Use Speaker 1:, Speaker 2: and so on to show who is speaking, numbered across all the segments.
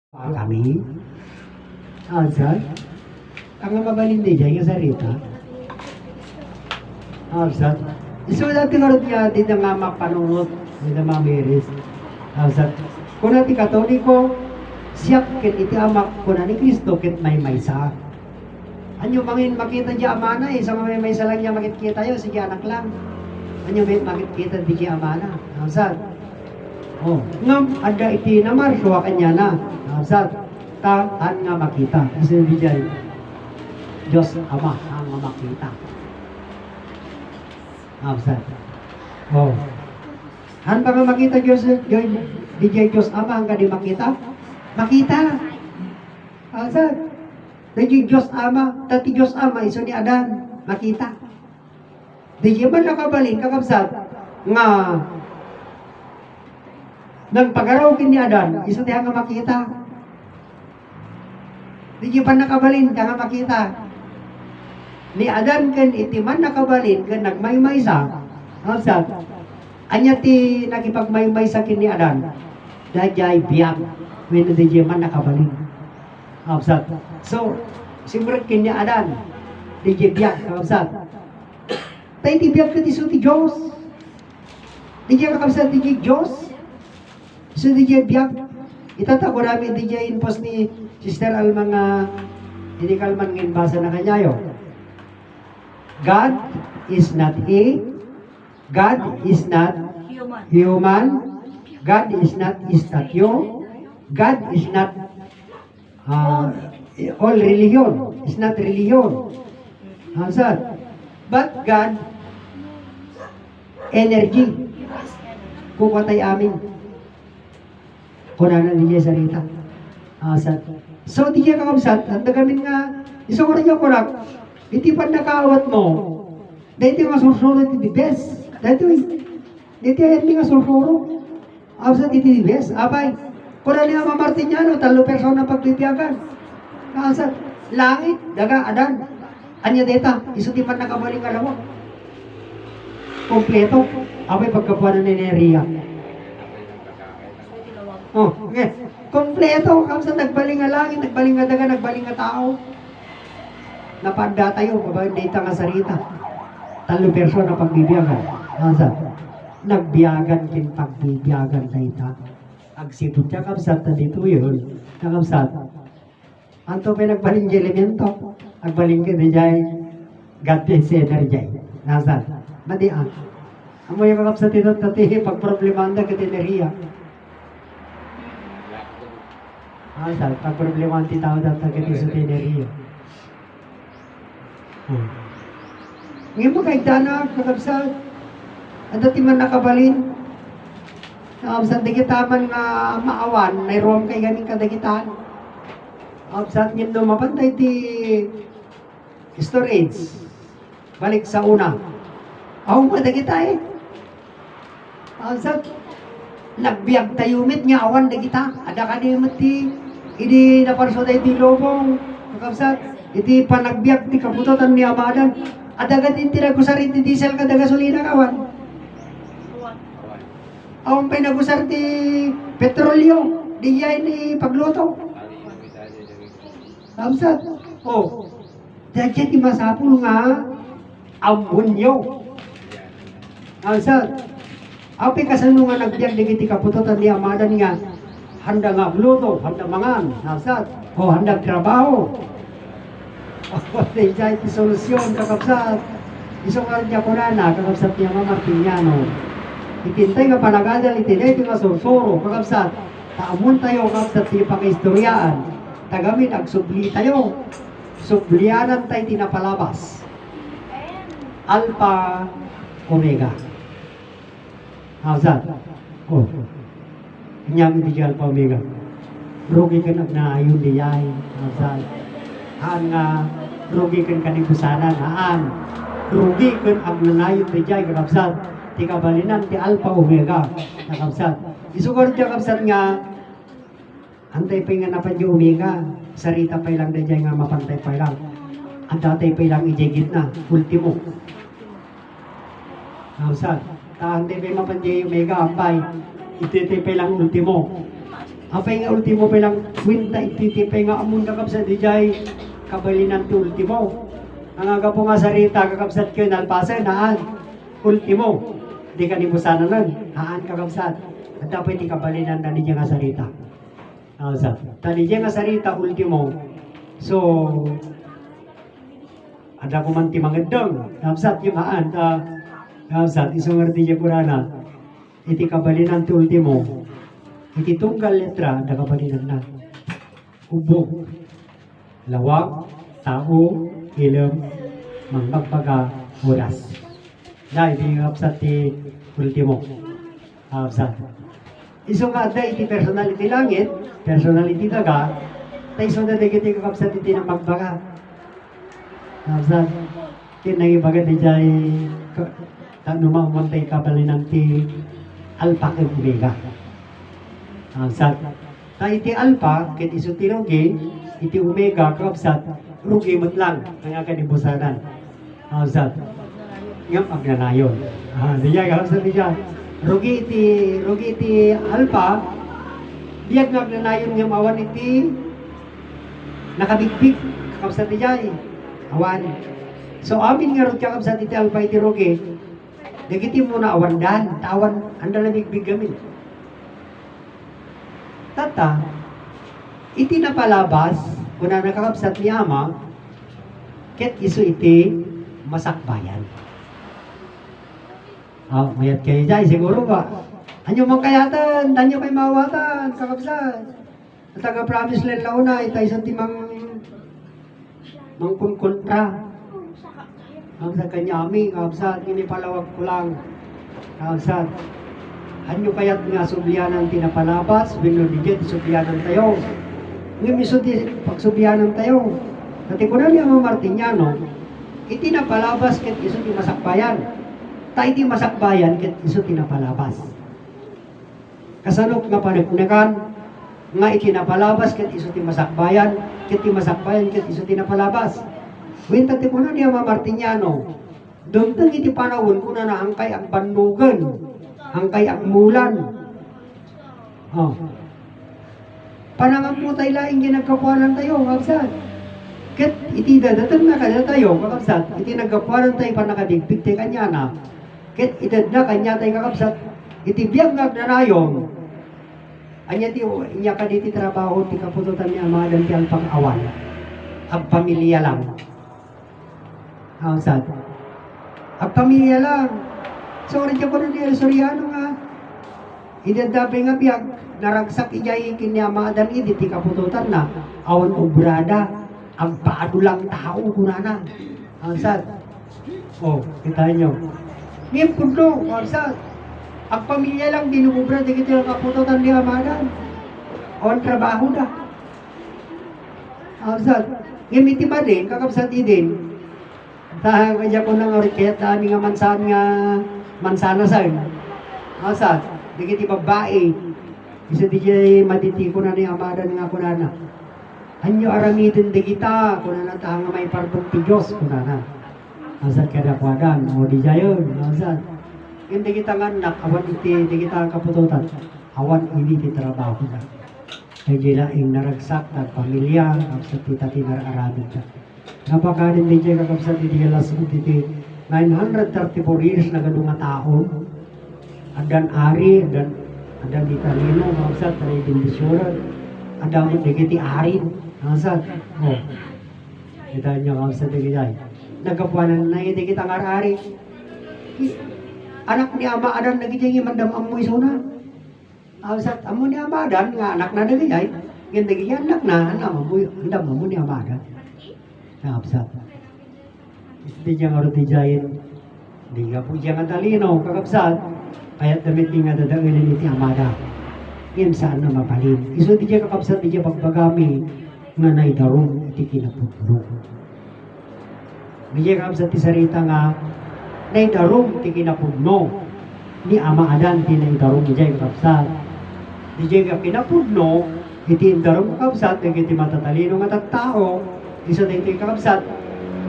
Speaker 1: Kami, Alsat, ang mabalindi dyan yung sarita. Alsat, iso natin karot niya, di na nga mapanunot, di na mamiris. Alsat, kung natin katoliko, siyak kin iti amak ko na ni Kristo kit may maysa. Anyo mangin makita di amana sa may maysa lang niya makikita yun, sige anak lang. Anyo may makikita di di amana. Alsat, oh, ngam ada iti namar suwa kanya na. Alsat, taan nga makita. Kasi di dyan, Diyos Ama ang makita. Alsat. Oh. Han ba nga makita Diyos, di Diyos Ama ang di makita? Makita. Alsat. Di Diyos Ama, dati Diyos Ama, iso ni Adan, makita. Di man nakabalin, kakabsat, nga nang pagaraw kin ni Adan, iso ti nga makita. Di pa nakabalin, nga makita. Ni Adan ken iti man nakabalin, ken nagmaymaysa, alsat, anya ti nakipagmaymaysa kin ni Adan, dajay biyag, when di man nakabalin. Alsat. So, siguro kin ni Adan, di biyag, alsat. Tayo ti biyag ken iso ti Diyos. Di kakabsat di Diyos. So di biyag, itatago namin di inpos ni Sister Alma nga hindi kalman ngin basa na kanyayo. God is not God is not human. God is not statue. God is not all religion. It's not religion. Hansat. But God energy. Kukatay amin. Kunanan niya sarita. Asat. So, di kaya kakamsat, at nagamin nga, iso ko rin yung kurak, iti pa nakaawat mo, dahil nga sursurot iti best. Dahil nga sursurot. Asat iti best. Abay, kunan niya mamartinyano, 3 persona pagbibiyagan. Asat. Langit, daga, adan. Anya deta, iso di pa nakabaling alawa. Kompleto. Abay, pagkapuan na Neria. Oh, okay. Kompleto. Kamsa nagbaling nga langit, nagbaling nga daga, nagbaling nga tao. Napanda tayo, kabayung data nga sarita. 3 persona pagbibiyagan. Kamsa, nagbiyagan kin pagbibiyagan data. Agsipot siya, kamsat na dito yun. Kamsat. Anto pa nagbaling di elemento. Nagbaling ka na dyan. God bless energy. Kamsat. Madian. Amoy yung kamsat ito, tati, pag problemanda ka tineriya. Asal, pag problema ang titao daw tagati sa tineriyo. Ngayon mo kahit dana, kakabsat, ang dati man nakabalin, kakabsat, digitaman nga maawan, mayroon kay ganing kadagitaan. Kakabsat, ngayon lumapantay ti storage, balik sa una. Ako madagita eh. Kakabsat, nagbiag tayumit nga awan dagita, ada ka di mati, idi naparso tayo di lobong, kakabsat, iti panagbiag ti kaputotan ni Amadan, adagat iti nagusar iti diesel kada gasolina kawan. Awan pa'y nagusar ti petrolyo, di yan ni pagluto. Kakabsat, oh, dahil ti masapul nga, amunyo. Kakabsat, api kasanungan nagbiag digiti kaputotan ni Amadan nga, handa nga luto, handa mangan, nasat, o handa trabaho. O, dahil iti solusyon, kakabsat. Iso nga niya kunana, kakabsat niya Martiniano. Itintay nga panagadal, itinay iti nga sursuro, kakabsat. Taamun tayo, kakabsat, ti pang-istoryaan. Tagamit, agsubli tayo. Sublianan tayo tinapalabas. Alpha, Omega. Kakabsat. Oh. Inyam iti Alpha Omega. Rugi ka nagnaayon di yay. Kakabsat. Haan nga, rugi kan kanibusanan, haan. Rugi kan aglanayon di jay, kakabsat. Ti kabalinan, ti Alpha Omega, kakabsat. Isugar ti kakabsat nga, antay pa nga napan di Omega, sarita pa ilang di jay nga mapantay pa ilang. Ang datay pa ilang ijay gitna, ultimo. Kakabsat. Antay pa mapan di Omega, ampay, ititay pa ilang ultimo. Apay nga ultimo pa lang, kwinta ititipay nga amon kakabsat, di jay kabalinan ti ultimo. Ang aga po nga sarita, kakabsat kayo, nalpasa, naan, ultimo. Di ka ni busana nun, haan kakabsat. At dapat di kabalinan na niya nga sarita. Tani niya nga sarita, ultimo. So, ada ko man ti mangedong, kakabsat yung haan, kakabsat, isungar di niya kurana, iti kabalinan ti ultimo. Iti tunggal letra, nakabalinan na. Ubog, lawak, tao, ilem, magpagpaga, oras. Na, iti kapsat ti ultimo. Kapsat. Iso nga da, iti personality langit, personality daga, tayo so na iti kapsat iti na magbaga. Kapsat. Kinagibaga di jay, numamantay kabalinan ti alpha and omega. Kapsat. Ta iti alpha, ket iso ti rugi, iti omega, kapsat, rugi lang, ang akadibusanan. Kapsat. Ngam agnanayon. Diya, kapsat diya. Rugi iti alpha, diya agnanayon ngam awan iti nakabigbig, kapsat diya, awan. So amin nga rin kapsat iti alpha iti rugi, nagiti mo na awan dan, tawan, anda na bigbig gamin. Tata, iti napalabas, kuna nakakapsat ni ama, ket iso iti masakbayan. Mayat kayo dyan, siguro ba? Anyo mong kayatan, danyo kay mawatan, kakapsat. At taga-promise lang launa, ita isang timang mangkunkontra. Kakapsat kanyami, kakapsat, inipalawag ko lang. Kakapsat. Anyo kaya't nga sublianan tinapalabas, binunigit, sublianan tayo. Ngayon iso di pagsubyanan tayo. Dati ko na niya mga Martiniano, iti napalabas ket iso ti masakbayan. Ta iti masakbayan ket iso ti napalabas. Kasanok nga panagkunakan, nga iti napalabas ket iso ti masakbayan, ket ti masakbayan ket iso ti napalabas. Ngayon dati ko na niya mga Martiniano, dumtang iti panahon ko na naangkay ang bandugan, angkay ang mulan. Panangamutay laing ginagkapuanan tayo, kakabsat. Ket iti dadatang na kada tayo, kakabsat. Iti nagkapuanan tayo panakadigpig tayo kanya na. Ket itad na kanya tayo, kakabsat. Iti biyag nagnanayon. Anya ti, inya ka diti trabaho, ti kapututan niya mga danti ang pang-awan. Ang pamilya lang. Kakabsat. Ang pamilya lang. So, rin ko na niya, Soriano nga. Idadabi nga biyag, naragsak ijay kinyamadan ti kapututan na. Awan obrada, ang paano lang tao kunana. Ang sad. Kita nyo. Ngayon puno, ang sad. Ang pamilya lang dinubra, di kita lang kapututan ni amadan. Awan trabaho na. Ang sad. Ngayon iti ba din, kakabsat din. Dahil kaya ko nang oriket, dami nga mansana sa'yo. Asad, di kiti babae. Isa di jay matitiko na ni amadan nga kunana. Anyo aramitin di kita, kunana taang may pardong ti Diyos, kunana. Asad kada kwadan, o di jayon, asad. Hindi kita nga anak, awan iti, di kita kapututan. Awan ini ti trabaho na. Kaya laing naragsak, pamilya, kapsat tita tinararabit ka. Napakanin di jay kakapsat iti galas iti 934 years na ganung nga tao. Adan ari, adan italino, kapsat, tayo bendisyonan. Adan mo digiti ari, kapsat. Kita nyo kapsat digitay. Nagkapuanan na hindi kita ngar-ari. Anak ni ama adan nagitay mandam amoy suna. Kapsat, amo ni ama adan, nga anak na nagitay. Gindagi anak na, andam amo ni ama adan. Kapsat. Hindi niya nga rutijayin. Hindi nga po siya nga talino, kakapsat. Kaya't damit niya nga dadangilin iti amada. Yan saan na mapalin. Iso di siya kakapsat, di siya pagbagami nga naidarong iti kinapudno. Di siya kakapsat ti sarita nga naidarong iti kinapudno. Ni ama adan ti naidarong di siya kakapsat. Di siya kinapudno iti indarong kakapsat, iti matatalino nga tattao. Iso di iti kakapsat,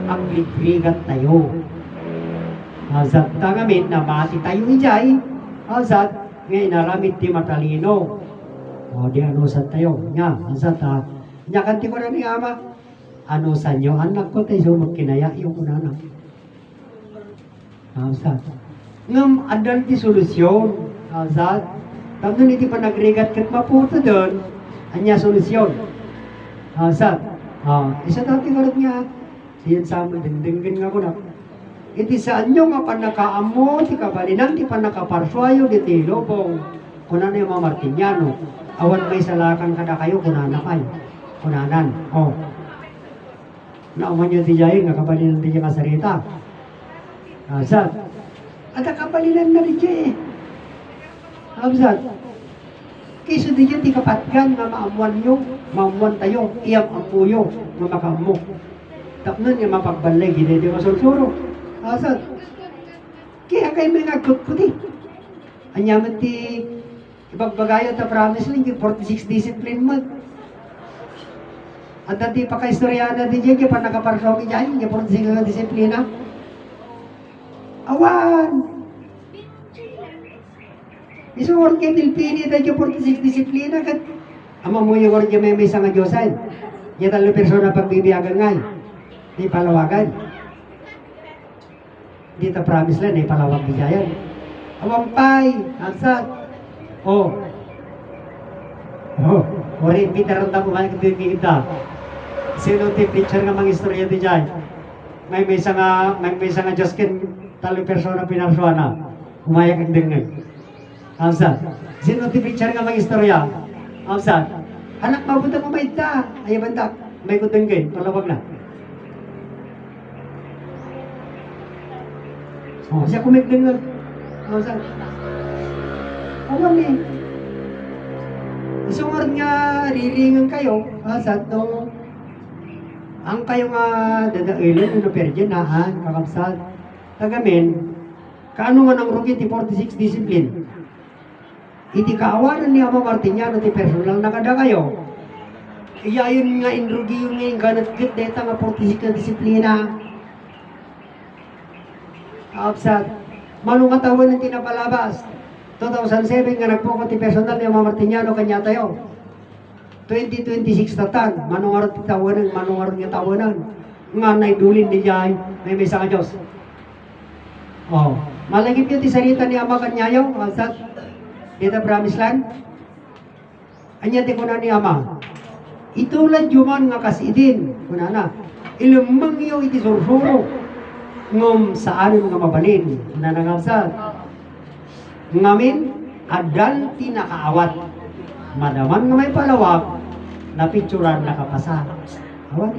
Speaker 1: ang librigat tayo. Azat tangamit na mati tayo ijay. Azat ngayon naramit ti matalino. O di anusan tayo. Nga, asat ha. Nya kanti ko na ni ama. Anusan nyo, anak ko tayo magkinaya yung kunana. Asat. Ngam, adal ti solusyon. Asat. Tapos hindi pa nagrigat kat maputo doon. Anya solusyon. Asat. Isa dati ko niya. Siyan sa amin, dingdingin nga ko na. Iti saan nyo nga panakaamo, ti kabalinan, ti panakaparswayo, di ti lobong. Kunan yung mga Martiniano. Awan may salakan kada kayo, kunana kayo. Kunanan. Nauman nyo ti jayin, nga kabalinan ti nga sarita. Asat. At kabalinan na rin siya eh. Asat. Kiso di dyan ti kapatgan, nga maamuan nyo, maamuan tayo, iyam ang puyo, nga makamok. Tapnon yung mapagbalay, gini di masursuro. Asad. Kaya kayo may nagkutkuti. Anyaman ti ibagbagayo ta promise lang, 46 discipline mo. At dati pa kay istoryana di dyan, kaya pa nakaparsoki dyan, yung 46 na disiplina. Awan! Isuwar kayo tilpini tayo 46 disiplina, kat ama mo yung orja may isa nga Diyosan. Yung talo persona pagbibiyagan ngay. Di palawagan. Di ta promise lang, di palawag bigayan. Awampay, ansat. Ori, pitaran ta kumain kita. Sino ti picture nga mga istorya di dyan? May isa nga Diyos ken talo persona pinarsuana. Umayak ang dingay. Ansat. Sino ti picture nga mga istorya? Ansat. Anak mabuta mo may ta. Ay banda, may kutengay, palawag na. Siya kumikling nga. Saan? Awan eh. Sungod nga, riringan kayo. Saan to? Ang kayo nga dadailan, perjen na, kakapsat. Tagamin, kaano nga nang rugi ti 46 discipline? Iti kaawanan ni Ama Martiniano ti personal nakada kayo. Iyayon nga inrugi yung ngayon ganat kit deta nga 46 na disiplina. Kapsat, malungatawan ng tinapalabas. 2007 nga nagpukot ti personal ni Ama Martiniano kanya tayo. 2026 tatan, manungarot ti tawanan, manungarot nga tawanan. Nga naidulin ni Jai, may isa nga Diyos. Malagip yun ti sarita ni Ama kanyayo, kapsat. Dito promise land. Anya ti kunan ni Ama. Itulad yuman nga kasidin, kunana. Ilumang iyo iti sursuro. Ngom saan nga mabalin na nangamsat ngamin adal tinakaawat madaman nga may palawag na picturan nakapasa awan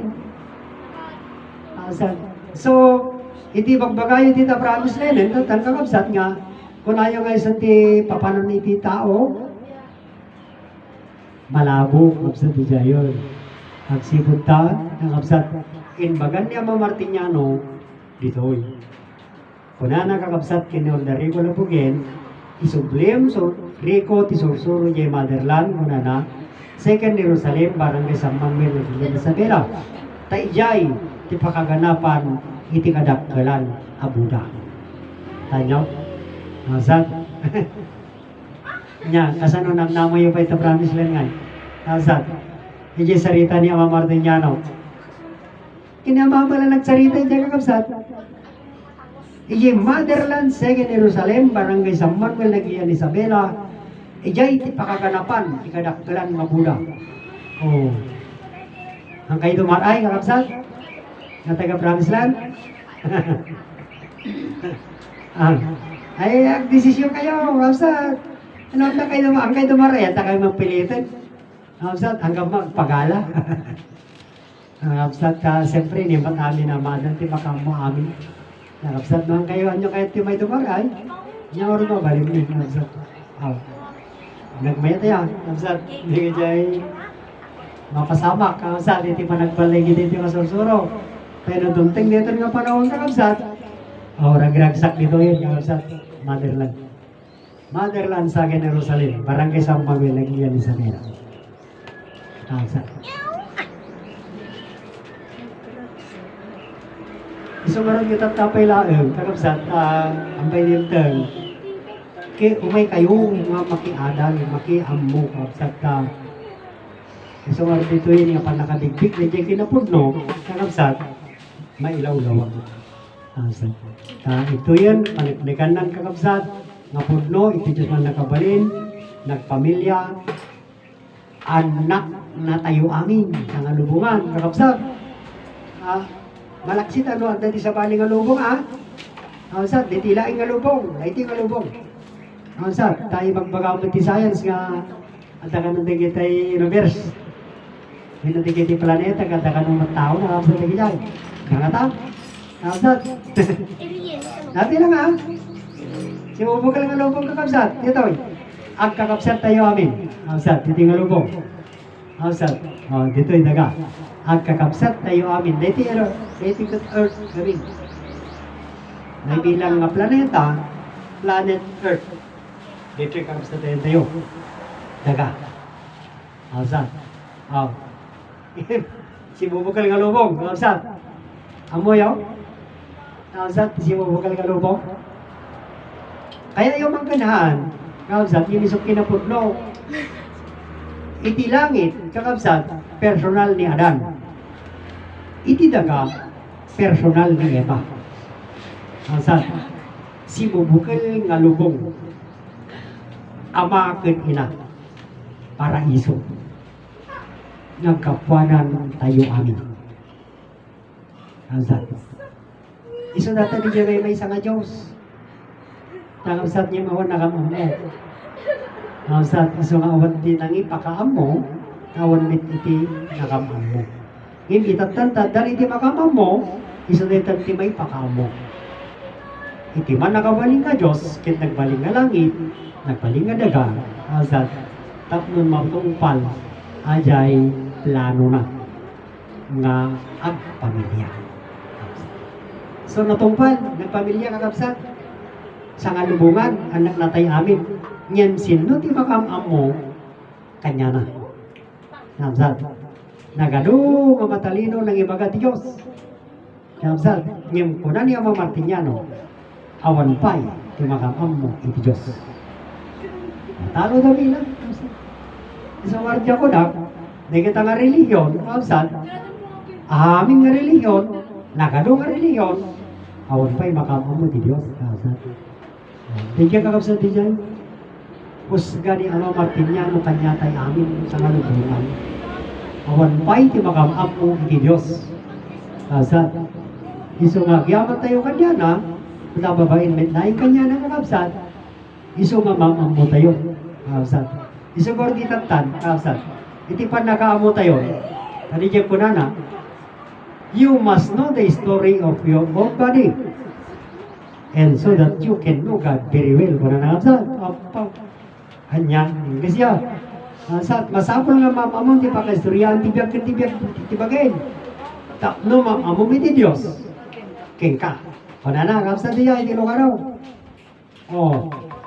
Speaker 1: so iti bagbagayo ti ta promise lenen tan kakabsat nga kung ayaw nga isang ti papanon iti tao malabo kapsat ti jayon agsipod ta kakabsat inbagan ni Ama Martiniano ditoy. Kuna nakakabsat kinolda Rico Lapugin, isublim so Rico ti sursuro jay motherland kuna na second Jerusalem barangay San Manuel ng Isabela. Taijay ti pakaganapan iti kadakkelan abuda. Tanyo? Asat? Nya, kasano namnamoy pa ito promise lang nga. Asat? Iti sarita ni Ama Martiniano. Kinamamala nagsarita iti kakabsat. Iji motherland, second Jerusalem, barangay San Manuel, nagiyan Isabela. Ijay iti pakaganapan, ikadakkelan nga Buda. Ang kayo dumaray, kakabsat? Nga taga-promise land? Ay, desisyon kayo, kakabsat. Ano ang kayo dumaray, at kayo magpilitin. Kakabsat, hanggang magpagala. Kakabsat ka, siyempre, nimbat amin naman, ti makamo amin. Kakabsat naman kayo, anyo kayo timay dumaray, niya orin mo, balik niyo, kakabsat. Nagmayat yan, kakabsat, hindi ka dyan, mapasamak, kakabsat, hindi pa nagbalagi dito masursuro. Pero dumting dito nga panahon, kakabsat, ragragsak dito yun, kakabsat, motherland. Motherland sa Jerusalem, barangay San Manuel, nagiyan Isabela. Kakabsat. Iso maron kita tapay laeng kakabsat ang paininteng umay kayo nga makiadal, makiammo kapsat ka. So dito yun nga panakadigpik na dyan kinapudno, kakapsat, mailaw-lawag. Ito yan, paniknikan ng kakapsat, nga pudno, ito Diyos man nakabalin, nagpamilya, anak na tayo amin, sa nga lubungan, kakapsat. Malaksit ano, ang dati sa bali nga lubong, kakapsat, ditilain nga lubong, ito nga lubong. Kakapsat, tayo magbagaw ng science nga, at ka nang digit ay universe. May natigit yung planeta, kada ka nung tao na kapsa lagi dyan. Nakata? Kapsat? Dati lang Simubo ka lang ang lubong kakapsat. Dito ang kakapsat tayo amin. Kapsat, dito yung lubong. Kapsat. Dito yung daga. Ang kakapsat tayo amin. Dito yung Earth gawin. May bilang nga planeta, planet Earth. Dito yung kakapsat tayo. Daga. Kapsat. Simubo ka lang ang lubong. Kapsat. Amoy Kapsat, simubo ka lang ang lubong. Kaya yung mga ganahan, kakapsat, yung isang kinapudlo, iti langit, kakapsat, personal ni Adan. Iti daga, personal ni Eva. Kakapsat, si bubukal nga lubong, ama ken ina, paraiso. Nagkapwanan tayo amin. Kakapsat. Iso data di dyan may isang Diyos. Nakapsat niya mawan nakamamo. Nakapsat iso nga awan din ang ipakaamo, awan mit iti nakamamo. Ngim itatantad, dari iti makamamo, iso dito iti may pakamo. Iti man nakabaling nga Diyos, kit nagbaling nga langit, nagbaling nga daga, nakapsat, tapnon matungpal, ajay plano na, nga agpamilya. So natungpal, nagpamilya kakapsat, sa nga lubungan, anak natay amin. Nyan sino ti makamam mo, kanya na. Namsad. Nagado nga matalino ng ibaga ti Diyos. Namsad. Ngem kuna niya Martiniano, awan pa'y ti makamam mo iti Diyos. Matalo na bilang. Isang wardya ko na, kita nga reliyon, namsad. Aming nga reliyon, nagado nga reliyon, awan pa'y makamam mo ti Diyos. Namsad. Tingnan kakapsat din dyan. Usga ni Martiniano kanya tayo amin sa nalubungan. Awan pa'y ti makamam mo iti Diyos. Kakapsat. Iso nga, kiyaman tayo kanya na, nababain mednain kanya na kakapsat. Iso nga mamam mo tayo. Kakapsat. Iso nga di tatan, kakapsat. Iti pan nakaamo tayo. Tadi dyan ko na, you must know the story of your own body. And so that you can know God very well. Kuna na kapsat, hanya, English ya. Masapol nga mamamong di pakasturyan, tibiyag, tibagin. Tapno mamamong iti Diyos. Kengka. Kuna na, kapsat diya, iti lukaraw.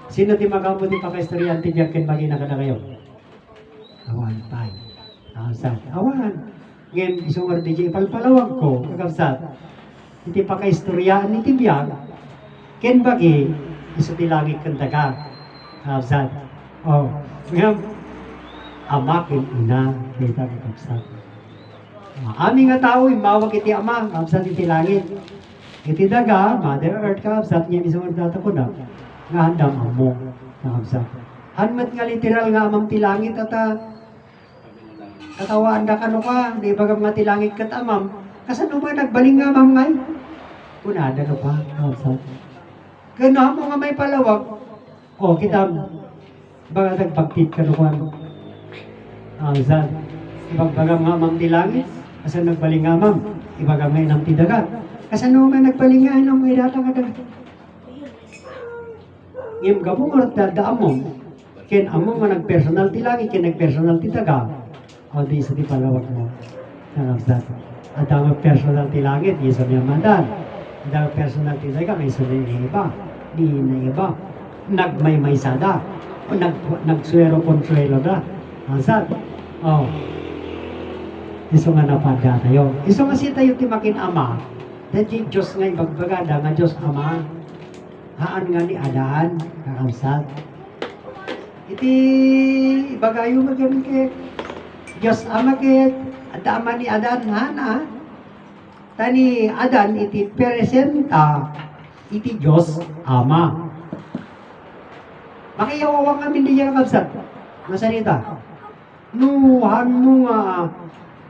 Speaker 1: Sino ti magamon di pakasturyan, tibiyag, bagay na kada kayo? Awan, tay. Kapsat, awan. Ngayon, isungar di diya, ipalpalawag ko, kapsat. Iti pakasturyan, iti biyag. Ken bagi, iso ti langit kandaga. Kapsat. Ngam, ama ken ina, kita kapsat. Aming nga tao, imawag iti ama, kapsat iti langit. Iti daga, Mother Earth, kapsat, niya isang data ko na, nga handang amo, kapsat. Hanmat nga literal nga amang ti langit at katawaan da kano ka, di bagam nga ti langit kat amam, kasano ba nagbaling nga amam ngay? Kunada no pa, kapsat. Gano'n mo nga may palawag. Kita, baga nagpagtit ka nukuan. Saan? Ibagbagang nga mang dilangis, kasan nagbaling nga mang, ibagang ngay ng tidagat. Kasan mo may nagbaling nga ng may datang kadagat. Ngayong gabong orat dadaan mo, ken among nga nagpersonal tilangit, ken nagpersonal tidaga, o di isa di palawag mo. Nanapsat. At ang personal tilangit, isa niya mandan. Dahil personal tidaga, may isa na iba. Di na iba. Nagmaymaysada. O nagsuero-consuelo na. Ansat. Iso nga napada tayo. Iso nga si tayo timakin ama. Dahil Diyos nga ibagbagada nga Diyos ama. Haan nga ni Adan. Kakansat. iti ibagayo magyan kay Diyos ama ket adda ama ni Adan hana tani Adan iti presenta iti Diyos ama. Makiyawawang amin di niya kabsat masalita nuhan mo nga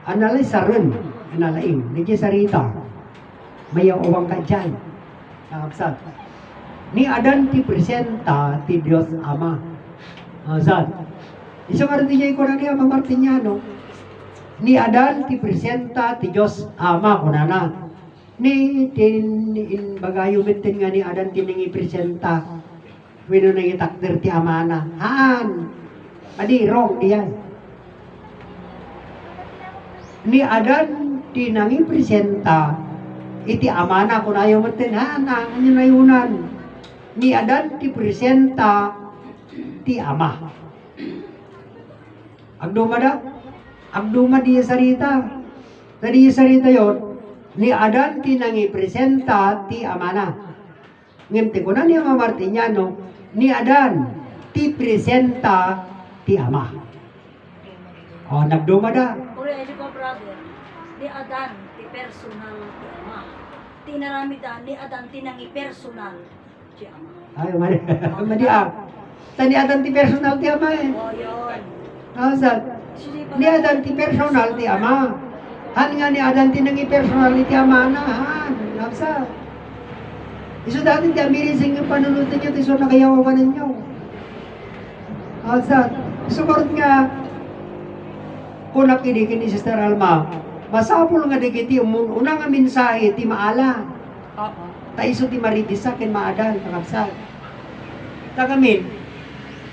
Speaker 1: analay sarun analaing di sarita mayawawang ka dyan kabsat ni Adan ti presenta ti Diyos ama. Zat. Isa nga rin niya ko na niya Martiniano. Ni Adan ti presenta ti Diyos ama kunana. Ni in bagayo benten nga ni Adan tiningi presenta. Wino nang itakder ti ama na. Haan. Adi wrong diyan. Ni Adan tinangi presenta iti ama na kunayo benten haan ang nayunan. Ni Adan ti presenta ti ama. Agduma di sarita. Tadi sarita yon ni Adan tinangi presenta ti ama na. Ngem ko na niya Martiniano ni Adan ti presenta ti ama. Oh, nagduma da.
Speaker 2: Uri ko brother. Ni Adan ti personal ti ama. Tinaramida ni Adan tinangi personal ti ama.
Speaker 1: Ay, madi Tani Adan ti personal ti ama eh.
Speaker 2: Oh, yun.
Speaker 1: Nasad? Ni Adan ti personal ti ama. Han nga ni Adan ti nangi personal ti ama na. Han. Nasad? Iso dati ti amirising yung panunutin niyo. Iso nakayawawan ninyo. Nasad? Sumurot nga kung nakinikin ni Sister Alma, masapul nga digiti unang nga mensahe ti maala. Ta iso ti maridisa ken maadan. Nasad? Tagamin.